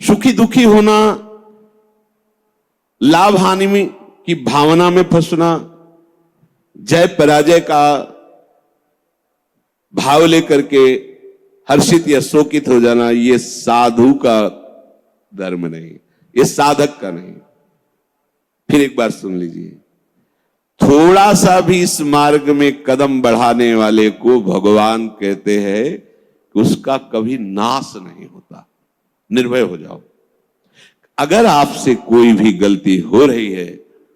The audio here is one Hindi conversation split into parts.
सुखी दुखी होना, लाभ हानि में की भावना में फंसना, जय पराजय का भाव लेकर के हर्षित या शोकित हो जाना, ये साधु का धर्म नहीं, ये साधक का नहीं। फिर एक बार सुन लीजिए, थोड़ा सा भी इस मार्ग में कदम बढ़ाने वाले को भगवान कहते हैं कि उसका कभी नाश नहीं होता। निर्भय हो जाओ। अगर आपसे कोई भी गलती हो रही है,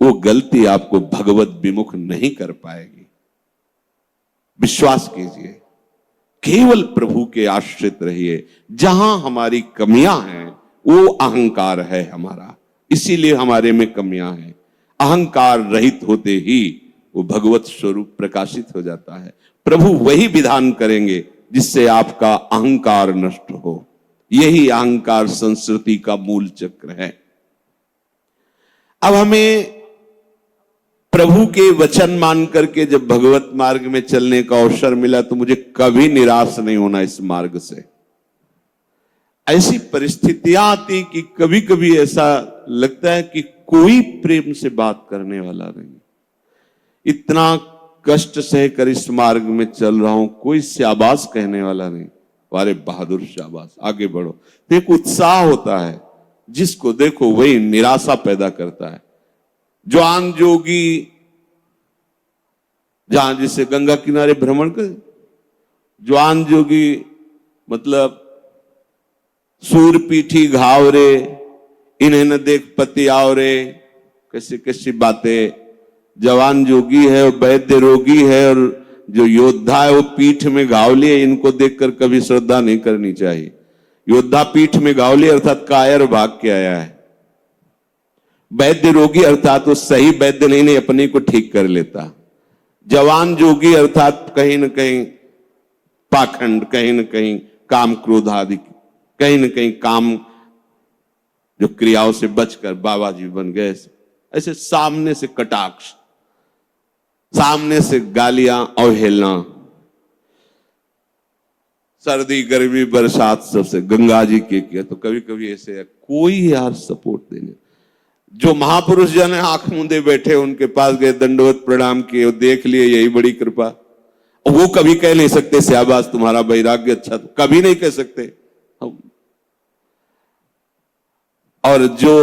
वो गलती आपको भगवत विमुख नहीं कर पाएगी। विश्वास कीजिए, केवल प्रभु के आश्रित रहिए। जहां हमारी कमियां हैं वो अहंकार है हमारा, इसीलिए हमारे में कमियां हैं। अहंकार रहित होते ही वो भगवत स्वरूप प्रकाशित हो जाता है। प्रभु वही विधान करेंगे जिससे आपका अहंकार नष्ट हो। यही अहंकार संस्कृति का मूल चक्र है। अब हमें प्रभु के वचन मान करके जब भगवत मार्ग में चलने का अवसर मिला तो मुझे कभी निराश नहीं होना इस मार्ग से। ऐसी परिस्थितियां आती कि कभी कभी ऐसा लगता है कि कोई प्रेम से बात करने वाला नहीं। इतना कष्ट सहकर इस मार्ग में चल रहा हूं, कोई शाबाश कहने वाला नहीं। वारे बहादुर शाबाश, आगे बढ़ो। तो एक उत्साह होता है, जिसको देखो वही निराशा पैदा करता है। ज्वान जोगी जहां जिसे गंगा किनारे भ्रमण कर, ज्वान जोगी मतलब सूर पीठी घावरे, इन्हें न देख पति आवरे, कैसी कैसी बातें। जवान जोगी है और वैद्य रोगी है, और जो योद्धा है वो पीठ में घाव लिए, इनको देखकर कभी श्रद्धा नहीं करनी चाहिए। योद्धा पीठ में घाव लिए अर्थात कायर भाग के आया है। वैद्य रोगी अर्थात वो सही वैद्य नहीं अपने को ठीक कर लेता। जवान जोगी अर्थात कहीं न कहीं पाखंड, कहीं न कहीं काम क्रोध आदि, कहीं न कहीं काम जो क्रियाओं से बचकर बाबा जी बन गए। ऐसे सामने से कटाक्ष, सामने से गालियां, अवहेलना, सर्दी गर्मी बरसात सबसे गंगा जी के किया। तो कभी कभी ऐसे है, कोई यार सपोर्ट देने। जो महापुरुष जन है आंख मूंदे बैठे, उनके पास गए, दंडवत प्रणाम किए, और देख लिए यही बड़ी कृपा। वो कभी कह नहीं सकते शाबाश तुम्हारा वैराग्य अच्छा, तो कभी नहीं कह सकते। और जो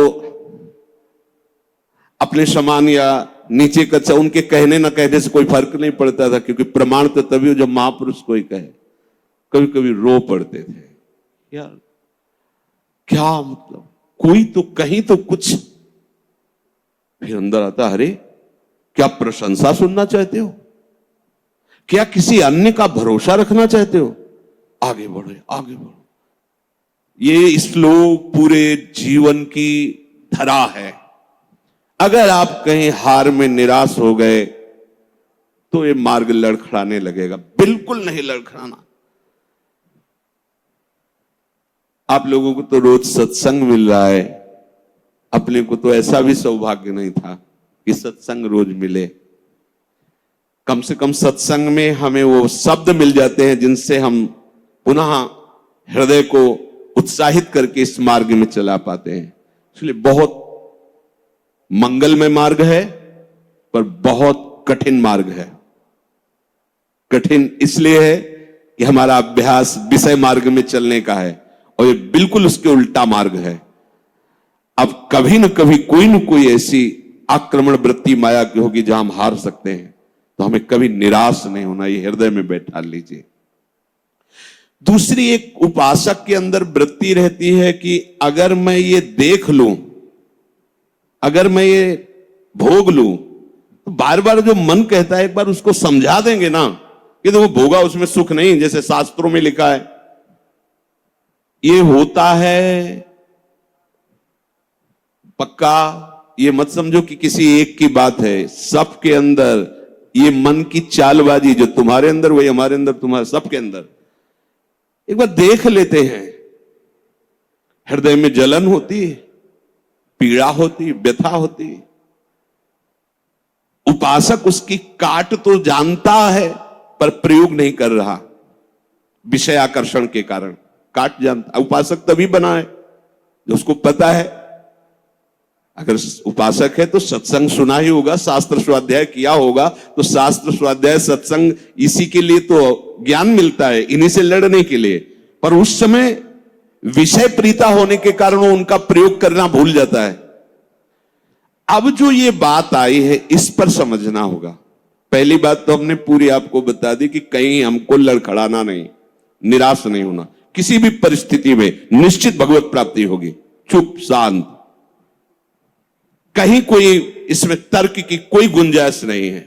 अपने समान या नीचे कच्चा, उनके कहने न कहने से कोई फर्क नहीं पड़ता था, क्योंकि प्रमाण तो तभी जब महापुरुष कोई कहे। कभी कभी रो पड़ते थे, यार क्या मतलब, कोई तो कहीं तो कुछ। फिर अंदर आता, अरे क्या प्रशंसा सुनना चाहते हो? क्या किसी अन्य का भरोसा रखना चाहते हो? आगे बढ़ो, आगे बढ़ो। ये श्लोक पूरे जीवन की धरा है। अगर आप कहीं हार में निराश हो गए तो ये मार्ग लड़खड़ाने लगेगा। बिल्कुल नहीं लड़खड़ाना। आप लोगों को तो रोज सत्संग मिल रहा है, अपने को तो ऐसा भी सौभाग्य नहीं था कि सत्संग रोज मिले। कम से कम सत्संग में हमें वो शब्द मिल जाते हैं जिनसे हम पुनः हृदय को उत्साहित करके इस मार्ग में चला पाते हैं। इसलिए बहुत मंगलमय मार्ग है, पर बहुत कठिन मार्ग है। कठिन इसलिए है कि हमारा अभ्यास विषय मार्ग में चलने का है, और ये बिल्कुल उसके उल्टा मार्ग है। अब कभी न कभी कोई न कोई ऐसी आक्रमण वृत्ति माया की होगी जहां हम हार सकते हैं, तो हमें कभी निराश नहीं होना, ये हृदय में बैठा लीजिए। दूसरी एक उपासक के अंदर वृत्ति रहती है कि अगर मैं ये देख लूं, अगर मैं ये भोग लूं, तो बार बार जो मन कहता है एक बार उसको समझा देंगे ना कि देखो भोगा उसमें सुख नहीं, जैसे शास्त्रों में लिखा है। ये होता है पक्का, ये मत समझो कि किसी एक की बात है। सबके अंदर ये मन की चालबाजी, जो तुम्हारे अंदर वही हमारे अंदर, तुम्हारे सबके अंदर। एक बार देख लेते हैं, हृदय में जलन होती है, पीड़ा होती, व्यथा होती। उपासक उसकी काट तो जानता है पर प्रयोग नहीं कर रहा, विषय आकर्षण के कारण काट जानता। उपासक तभी बना है जो उसको पता है, अगर उपासक है तो सत्संग सुना ही होगा, शास्त्र स्वाध्याय किया होगा, तो शास्त्र स्वाध्याय सत्संग इसी के लिए तो ज्ञान मिलता है, इन्हीं से लड़ने के लिए। पर उस समय विषय प्रीता होने के कारण वो उनका प्रयोग करना भूल जाता है। अब जो ये बात आई है इस पर समझना होगा। पहली बात तो हमने पूरी आपको बता दी कि कहीं हमको लड़खड़ाना नहीं, निराश नहीं होना, किसी भी परिस्थिति में निश्चित भगवत प्राप्ति होगी। चुप शांत, कहीं कोई इसमें तर्क की कोई गुंजाइश नहीं है।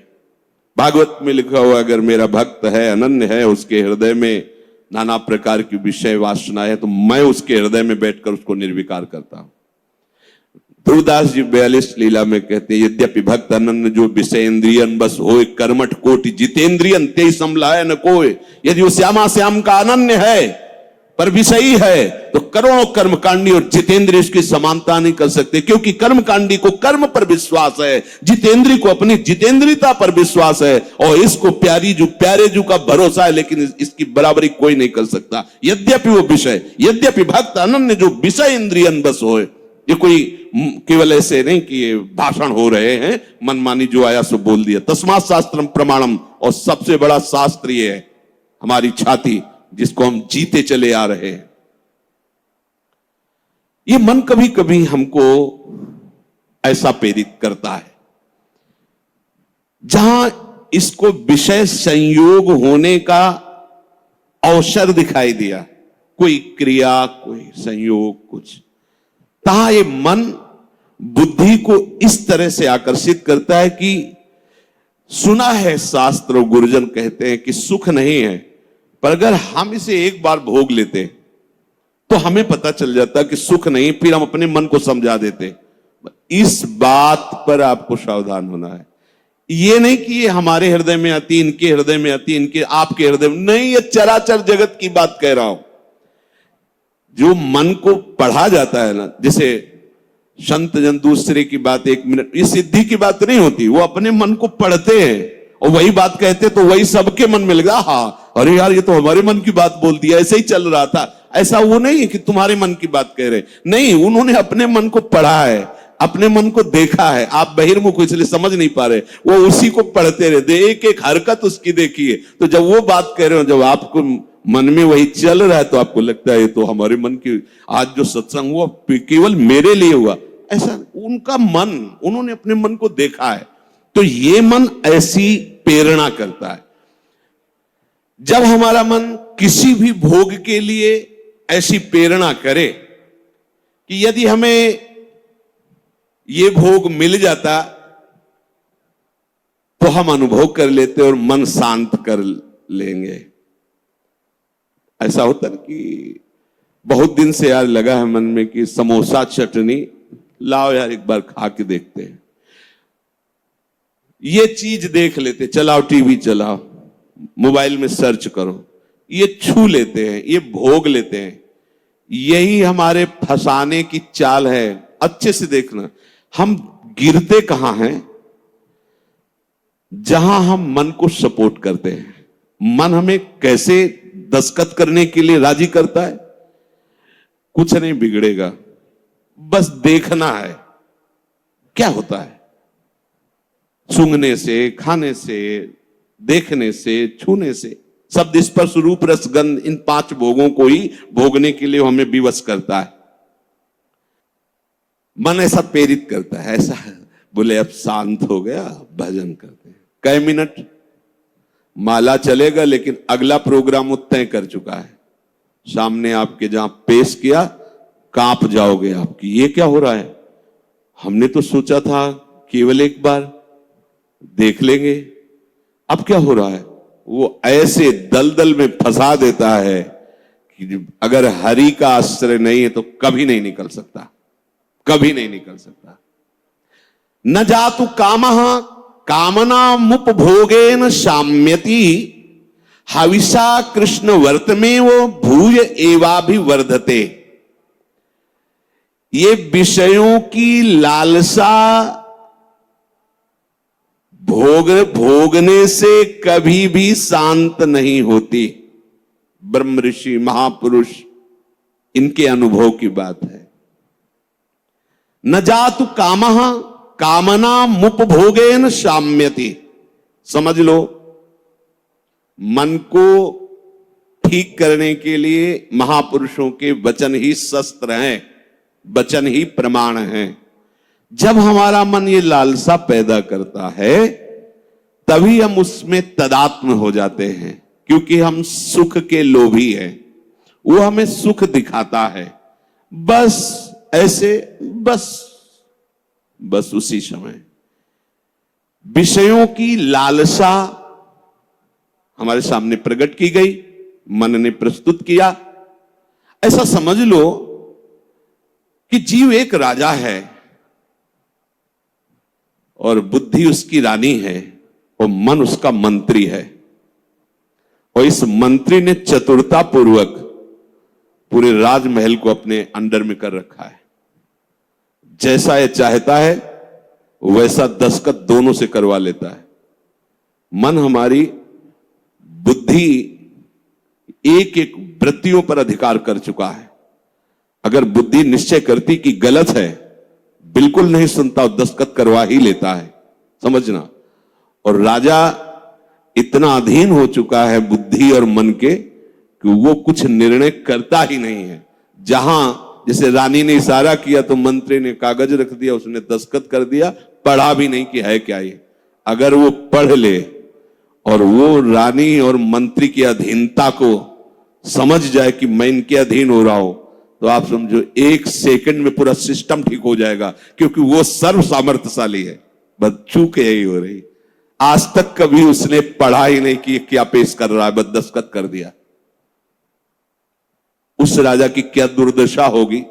भागवत में लिखा हुआ, अगर मेरा भक्त है, अनन्य है, उसके हृदय में नाना प्रकार की विषय वासना है, तो मैं उसके हृदय में बैठकर उसको निर्विकार करता हूं। ध्रुवदास जी 42 लीला में कहते हैं, यद्यपि भक्त अनन्य जो विषय इंद्रियन बस होए, कर्मठ कोटि जितेंद्रियन ते समलाय न कोय। यदि वो श्यामा श्याम का अनन्य है पर विषयी है तो करोड़ों कर्मकांडी और जितेंद्रिय इसकी समानता नहीं कर सकते, क्योंकि कर्मकांडी को कर्म पर विश्वास है, जितेंद्रिय को अपनी जितेंद्रियता पर विश्वास है, और इसको प्यारे जू का भरोसा है, लेकिन इसकी बराबरी कोई नहीं कर सकता। यद्यपि वो विषय, यद्यपि भक्त अनन्य जो विषय इंद्रियन बस होए। ये कोई केवल ऐसे नहीं कि ये भाषण हो रहे हैं, मनमानी जो आया सो बोल दिया। तस्मात् शास्त्रम प्रमाणम, और सबसे बड़ा शास्त्र ये है हमारी छाती, जिसको हम जीते चले आ रहे हैं। ये मन कभी कभी हमको ऐसा प्रेरित करता है, जहां इसको विषय संयोग होने का अवसर दिखाई दिया, कोई क्रिया, कोई संयोग, कुछ, तहां ये मन बुद्धि को इस तरह से आकर्षित करता है कि सुना है शास्त्र और गुरुजन कहते हैं कि सुख नहीं है, पर अगर हम इसे एक बार भोग लेते तो हमें पता चल जाता कि सुख नहीं, फिर हम अपने मन को समझा देते। इस बात पर आपको सावधान होना है। ये नहीं कि ये हमारे हृदय में आती, इनके हृदय में आती, इनके आपके हृदय में नहीं, ये चराचर जगत की बात कह रहा हूं। जो मन को पढ़ा जाता है ना, जैसे संत जन दूसरे की बात 1 मिनट, ये सिद्धि की बात नहीं होती, वो अपने मन को पढ़ते हैं और वही बात कहते तो वही सबके मन में लगा, हाँ अरे यार ये तो हमारे मन की बात बोल दिया, ऐसे ही चल रहा था। ऐसा वो नहीं है कि तुम्हारे मन की बात कह रहे, नहीं, उन्होंने अपने मन को पढ़ा है, अपने मन को देखा है। आप बहिर्मुख हो इसलिए समझ नहीं पा रहे, वो उसी को पढ़ते रहते, एक एक हरकत उसकी देखिए। तो जब वो बात कह रहे हो, जब आपको मन में वही चल रहा है, तो आपको लगता है ये तो हमारे मन की, आज जो सत्संग हुआ केवल मेरे लिए हुआ, ऐसा उनका मन, उन्होंने अपने मन को देखा है। तो ये मन ऐसी प्रेरणा करता है। जब हमारा मन किसी भी भोग के लिए ऐसी प्रेरणा करे कि यदि हमें ये भोग मिल जाता तो हम अनुभव कर लेते और मन शांत कर लेंगे। ऐसा होता है कि बहुत दिन से यार लगा है मन में कि समोसा चटनी लाओ यार एक बार खा के देखते हैं, ये चीज देख लेते, चलाओ टीवी चलाओ, मोबाइल में सर्च करो, ये छू लेते हैं, ये भोग लेते हैं। यही हमारे फंसाने की चाल है। अच्छे से देखना, हम गिरते कहां हैं? जहां हम मन को सपोर्ट करते हैं। मन हमें कैसे दस्तखत करने के लिए राजी करता है? कुछ नहीं बिगड़ेगा, बस देखना है क्या होता है। सूंघने से, खाने से, देखने से, छूने से, शब्द स्पर्श रूप रस गंध, इन 5 भोगों को ही भोगने के लिए हमें विवश करता है। मन ऐसा प्रेरित करता है, ऐसा बोले अब शांत हो गया, भजन करते हैं। कई मिनट माला चलेगा, लेकिन अगला प्रोग्राम तय कर चुका है। सामने आपके जहां पेश किया, कांप जाओगे आपकी, ये क्या हो रहा है? हमने तो सोचा था केवल एक बार देख लेंगे, अब क्या हो रहा है? वो ऐसे दलदल में फंसा देता है कि अगर हरि का आश्रय नहीं है तो कभी नहीं निकल सकता, कभी नहीं निकल सकता। न जातु कामः कामना मुपभोगेन शाम्यति, हविषा कृष्ण वर्तमेव भूय एवाभिवर्धते। ये विषयों की लालसा भोगने से कभी भी शांत नहीं होती। ब्रह्म ऋषि महापुरुष, इनके अनुभव की बात है। न जातु कामः कामना मुपभोगेन शाम्यति। समझ लो, मन को ठीक करने के लिए महापुरुषों के वचन ही शस्त्र हैं, वचन ही प्रमाण हैं। जब हमारा मन ये लालसा पैदा करता है तभी हम उसमें तदात्म हो जाते हैं, क्योंकि हम सुख के लोभी हैं। वो हमें सुख दिखाता है, बस ऐसे, बस उसी समय विषयों की लालसा हमारे सामने प्रकट की गई, मन ने प्रस्तुत किया। ऐसा समझ लो कि जीव एक राजा है और बुद्धि उसकी रानी है और मन उसका मंत्री है, और इस मंत्री ने चतुरता पूर्वक पूरे राजमहल को अपने अंडर में कर रखा है। जैसा यह चाहता है वैसा दस्तखत दोनों से करवा लेता है। मन, हमारी बुद्धि एक एक वृत्तियों पर अधिकार कर चुका है। अगर बुद्धि निश्चय करती कि गलत है, बिल्कुल नहीं सुनता और दस्तखत करवा ही लेता है, समझना। और राजा इतना अधीन हो चुका है बुद्धि और मन के कि वो कुछ निर्णय करता ही नहीं है। जहां जैसे रानी ने इशारा किया तो मंत्री ने कागज रख दिया, उसने दस्तखत कर दिया, पढ़ा भी नहीं कि है क्या ये। अगर वो पढ़ ले और वो रानी और मंत्री की अधीनता को समझ जाए कि मैं इनके अधीन हो रहा हूं, तो आप समझो 1 सेकंड में पूरा सिस्टम ठीक हो जाएगा, क्योंकि वो सर्व सामर्थ्यशाली है। बस चूक यही हो रही, आज तक कभी उसने पढ़ा ही नहीं कि क्या पेश कर रहा है, बस दस्तखत कर दिया। उस राजा की क्या दुर्दशा होगी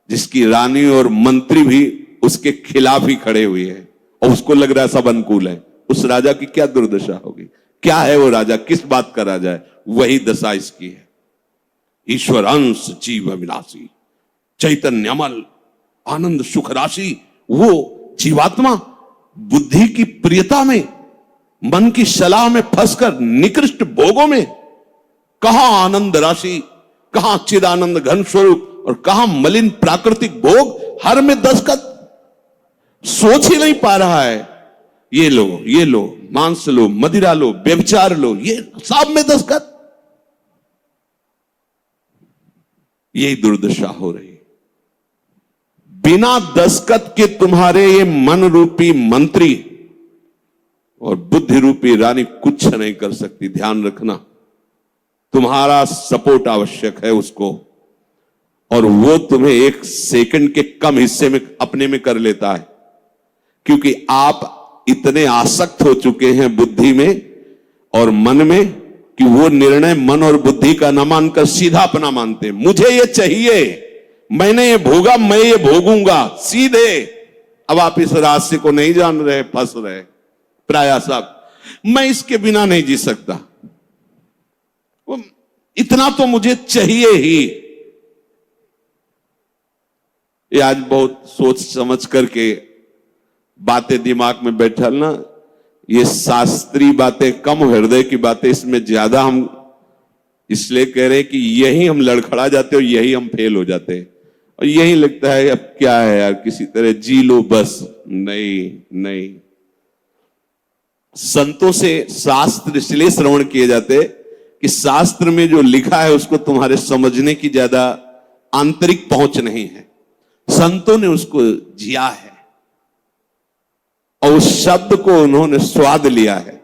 जिसकी रानी और मंत्री भी उसके खिलाफ ही खड़े हुए हैं और उसको लग रहा है सब अनुकूल है। उस राजा की क्या दुर्दशा होगी। क्या है वो राजा, किस बात का राजा है? वही दशा इसकी है। ईश्वर अंश जीव अविनाशी, चैतन्य अमल आनंद सुख राशि। वो जीवात्मा बुद्धि की प्रियता में, मन की सलाह में फंसकर निकृष्ट भोगों में, कहां आनंद राशि, कहां चिदानंद घन स्वरूप और कहां मलिन प्राकृतिक भोग, हर में दस्तखत। सोच ही नहीं पा रहा है, ये लो, मांस लो, मदिरा लो, व्यभिचार लो, ये सब में दस्तखत। यही दुर्दशा हो रही। बिना दस्तखत के तुम्हारे ये मन रूपी मंत्री और बुद्धि रूपी रानी कुछ नहीं कर सकती। ध्यान रखना, तुम्हारा सपोर्ट आवश्यक है उसको, और वो तुम्हें 1 सेकंड के कम हिस्से में अपने में कर लेता है, क्योंकि आप इतने आसक्त हो चुके हैं बुद्धि में और मन में कि वो निर्णय मन और बुद्धि का न मानकर सीधा अपना मानते हैं। मुझे ये चाहिए, मैंने ये भोगा, मैं ये भोगूंगा, सीधे। अब आप इस रास्ते को नहीं जान रहे, फंस रहे प्राय सब। मैं इसके बिना नहीं जी सकता, इतना तो मुझे चाहिए ही। ये आज बहुत सोच समझ करके बातें दिमाग में बैठलना, ये शास्त्रीय बातें कम, हृदय की बातें इसमें ज्यादा हम इसलिए कह रहे हैं कि यही हम लड़खड़ा जाते हैं और यही हम फेल हो जाते हैं, और यही लगता है अब क्या है यार, किसी तरह जी लो बस। नहीं, संतों से शास्त्र इसलिए श्रवण किए जाते कि शास्त्र में जो लिखा है उसको तुम्हारे समझने की ज्यादा आंतरिक पहुंच नहीं है। संतों ने उसको जिया है और उस शब्द को उन्होंने स्वाद लिया है,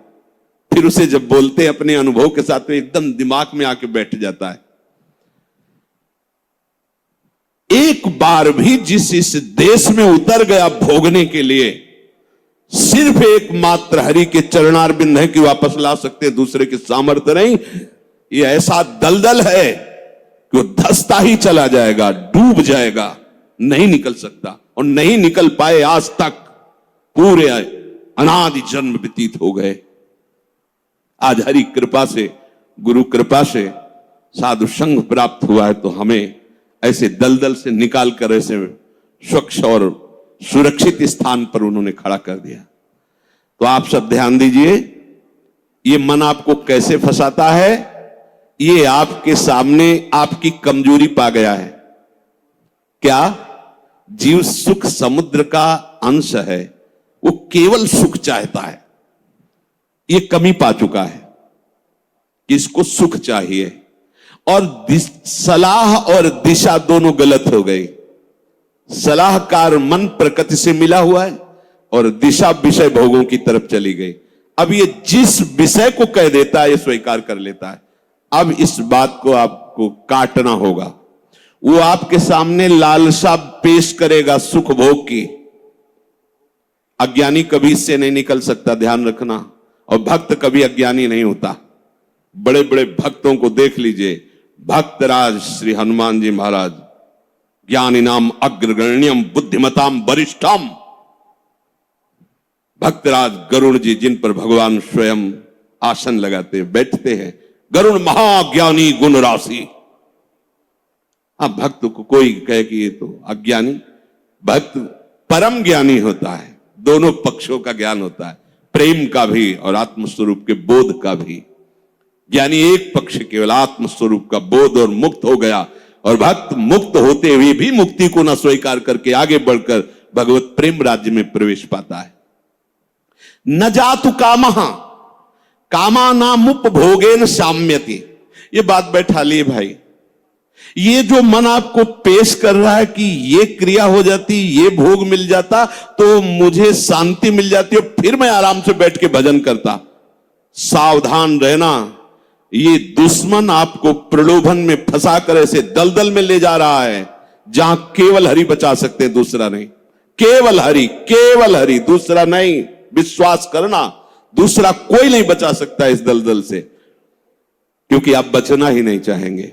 फिर उसे जब बोलते हैं अपने अनुभव के साथ तो एकदम दिमाग में आके बैठ जाता है। एक बार भी जिस इस देश में उतर गया भोगने के लिए, सिर्फ एकमात्र हरि के चरणारविंद है कि वापस ला सकते, दूसरे की सामर्थ्य नहीं। ये ऐसा दलदल है कि वो धंसता ही चला जाएगा, डूब जाएगा, नहीं निकल सकता, और नहीं निकल पाए आज तक। पूरे अनादि जन्म व्यतीत हो गए। आज हरि कृपा से, गुरु कृपा से साधु संग प्राप्त हुआ है, तो हमें ऐसे दलदल से निकाल कर ऐसे स्वच्छ और सुरक्षित स्थान पर उन्होंने खड़ा कर दिया। तो आप सब ध्यान दीजिए, ये मन आपको कैसे फंसाता है। ये आपके सामने आपकी कमजोरी पा गया है। क्या? जीव सुख समुद्र का अंश है, वो केवल सुख चाहता है। ये कमी पा चुका है कि इसको सुख चाहिए, और सलाह और दिशा दोनों गलत हो गई। सलाहकार मन प्रकृति से मिला हुआ है और दिशा विषय भोगों की तरफ चली गई। अब ये जिस विषय को कह देता है ये स्वीकार कर लेता है। अब इस बात को आपको काटना होगा। वो आपके सामने लालसा पेश करेगा सुख भोग की। अज्ञानी कभी इससे नहीं निकल सकता, ध्यान रखना। और भक्त कभी अज्ञानी नहीं होता। बड़े बड़े भक्तों को देख लीजिए। भक्तराज श्री हनुमान जी महाराज, ज्ञानी नाम अग्रगण्यम बुद्धिमताम वरिष्ठम। भक्तराज गरुड़ जी, जिन पर भगवान स्वयं आसन लगाते बैठते हैं, गरुड़ महाज्ञानी गुण राशि। अब भक्त को कोई कहे कि ये तो अज्ञानी, भक्त परम ज्ञानी होता है। दोनों पक्षों का ज्ञान होता है, प्रेम का भी और आत्मस्वरूप के बोध का भी। ज्ञानी एक पक्ष केवल आत्मस्वरूप का बोध और मुक्त हो गया, और भक्त मुक्त होते हुए भी मुक्ति को न स्वीकार करके आगे बढ़कर भगवत प्रेम राज्य में प्रवेश पाता है। न जातु कामः कामानामुपभोगेन साम्यति। ये बात बैठा लिए भाई। ये जो मन आपको पेश कर रहा है कि ये क्रिया हो जाती, ये भोग मिल जाता तो मुझे शांति मिल जाती और फिर मैं आराम से बैठ के भजन करता। सावधान रहना, ये दुश्मन आपको प्रलोभन में फंसा कर ऐसे दलदल में ले जा रहा है जहां केवल हरि बचा सकते, दूसरा नहीं। केवल हरि, दूसरा नहीं। विश्वास करना, दूसरा कोई नहीं बचा सकता इस दलदल से, क्योंकि आप बचना ही नहीं चाहेंगे।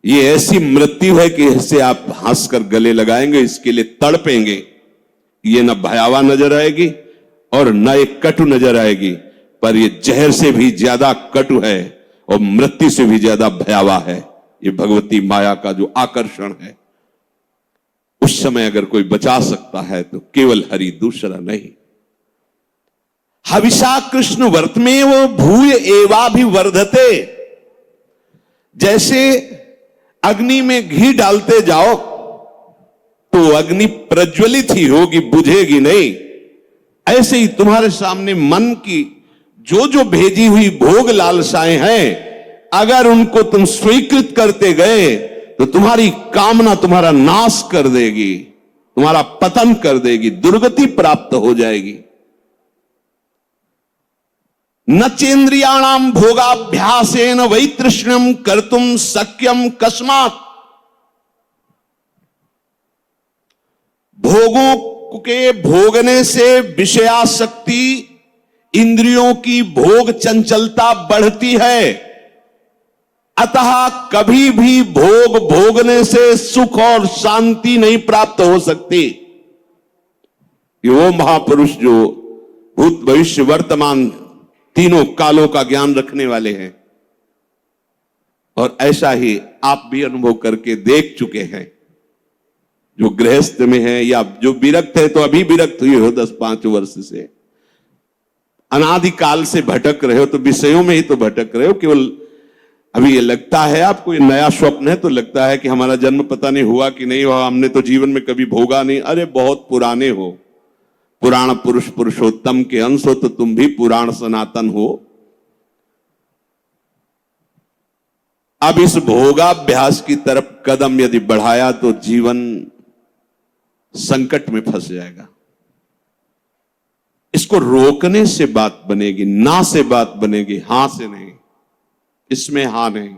ये ऐसी मृत्यु है कि इससे आप हंसकर गले लगाएंगे, इसके लिए तड़पेंगे। ये न भयावह नजर आएगी और न एक कटु नजर आएगी, पर ये जहर से भी ज्यादा कटु है और मृत्यु से भी ज्यादा भयावह है। ये भगवती माया का जो आकर्षण है, उस समय अगर कोई बचा सकता है तो केवल हरि, दूसरा नहीं। हविषा कृष्ण वर्तमें वो भूय एवाभिवर्धते। जैसे अग्नि में घी डालते जाओ तो अग्नि प्रज्वलित ही होगी, बुझेगी नहीं। ऐसे ही तुम्हारे सामने मन की जो जो भेजी हुई भोग लालसाएं हैं, अगर उनको तुम स्वीकृत करते गए तो तुम्हारी कामना तुम्हारा नाश कर देगी, तुम्हारा पतन कर देगी, दुर्गति प्राप्त हो जाएगी। न चेन्द्रियाणाम भोगाभ्यासेन वैतृष्ण्यम कर्तुम शक्यम कस्मात्। भोगों के भोगने से विषयासक्ति, इंद्रियों की भोग चंचलता बढ़ती है। अतः कभी भी भोग भोगने से सुख और शांति नहीं प्राप्त हो सकती। ये वो महापुरुष जो भूत भविष्य वर्तमान तीनों कालों का ज्ञान रखने वाले हैं, और ऐसा ही आप भी अनुभव करके देख चुके हैं। जो गृहस्थ में है या जो विरक्त है, तो अभी विरक्त हुए हो 10-5 वर्ष से, अनादिकाल से भटक रहे हो, तो विषयों में ही तो भटक रहे हो। केवल अभी ये लगता है आपको, ये नया स्वप्न है तो लगता है कि हमारा जन्म पता नहीं हुआ कि नहीं हुआ, हमने तो जीवन में कभी भोगा नहीं। अरे बहुत पुराने हो, पुराण पुरुष पुरुषोत्तम के अंश हो, तो तुम भी पुराण सनातन हो। अब इस भोगाभ्यास की तरफ कदम यदि बढ़ाया तो जीवन संकट में फंस जाएगा। इसको रोकने से बात बनेगी, ना से बात बनेगी, हां से नहीं। इसमें हां नहीं।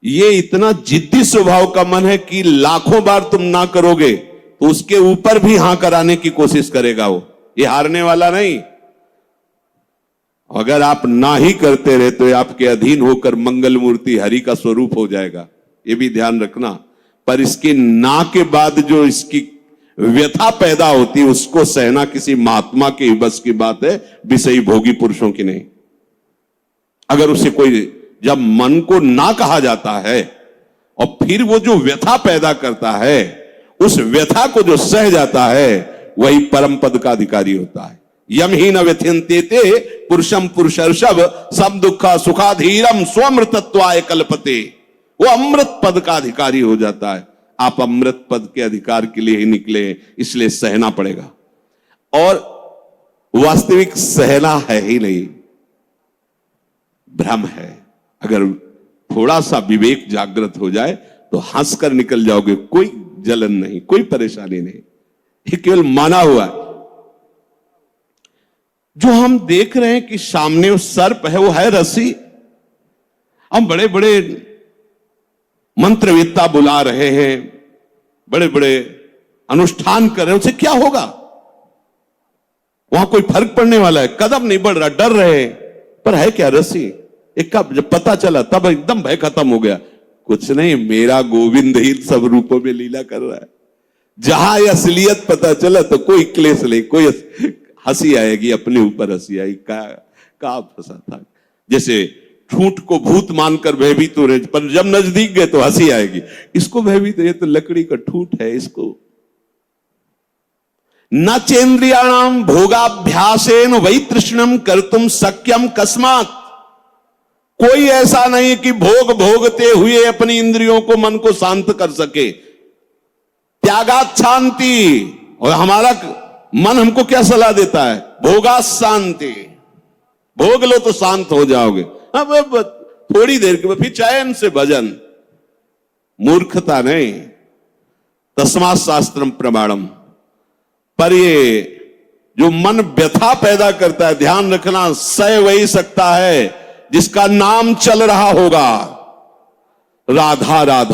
ये इतना जिद्दी स्वभाव का मन है कि लाखों बार तुम ना करोगे तो उसके ऊपर भी हां कराने की कोशिश करेगा वो। ये हारने वाला नहीं। अगर आप ना ही करते रहे तो आपके अधीन होकर मंगल मूर्ति हरि का स्वरूप हो जाएगा, ये भी ध्यान रखना। पर इसके ना के बाद जो इसकी व्यथा पैदा होती है, उसको सहना किसी महात्मा के बस की बात है, विषयी भोगी पुरुषों की नहीं। अगर उसे कोई, जब मन को ना कहा जाता है और फिर वो जो व्यथा पैदा करता है, उस व्यथा को जो सह जाता है, वही परम पद का अधिकारी होता है। यम ही न व्यथ्यन्ते पुरुषम पुरुषर्षभ सब दुखा सुखाधीरम स्वमृतत्वाय कल्पते। वो अमृत पद का अधिकारी हो जाता है। आप अमृत पद के अधिकार के लिए ही निकले, इसलिए सहना पड़ेगा। और वास्तविक सहना है ही नहीं, भ्रम है। अगर थोड़ा सा विवेक जागृत हो जाए तो हंसकर निकल जाओगे, कोई जलन नहीं, कोई परेशानी नहीं, ये केवल माना हुआ है। जो हम देख रहे हैं कि सामने वो सर्प है, वो है रस्सी। हम बड़े बड़े मंत्रवेत्ता बुला रहे हैं, बड़े बड़े अनुष्ठान कर रहे हैं, उससे क्या होगा? वहां कोई फर्क पड़ने वाला है? कदम नहीं बढ़ रहा, डर रहे हैं, पर है क्या? रस्सी। एक का जब पता चला तब एकदम भय खत्म हो गया। कुछ नहीं, मेरा गोविंद ही सब रूपों में लीला कर रहा है। जहां असलियत पता चला तो कोई क्लेश नहीं, कोई हंसी आएगी, अपने ऊपर हंसी आई। का फंसा था, जैसे ठूंठ को भूत मानकर भयभीत हो रहे, पर जब नजदीक गए तो हंसी आएगी। इसको भयभीत, ये तो लकड़ी का ठूंठ है, इसको न चेन्द्रियाणाम भोगाभ्यासेन वै तृष्णम कर्तुम शक्यम कस्मात्। कोई ऐसा नहीं कि भोग भोगते हुए अपनी इंद्रियों को, मन को शांत कर सके। त्यागात शांति। और हमारा मन हमको क्या सलाह देता है? भोगा शांति, भोग लो तो शांत हो जाओगे। अब थोड़ी देर के बाद फिर चैन से भजन। मूर्खता नहीं, तस्मात् शास्त्रम प्रमाणम। पर ये जो मन व्यथा पैदा करता है, ध्यान रखना, सह वही सकता है जिसका नाम चल रहा होगा। राधा राधा।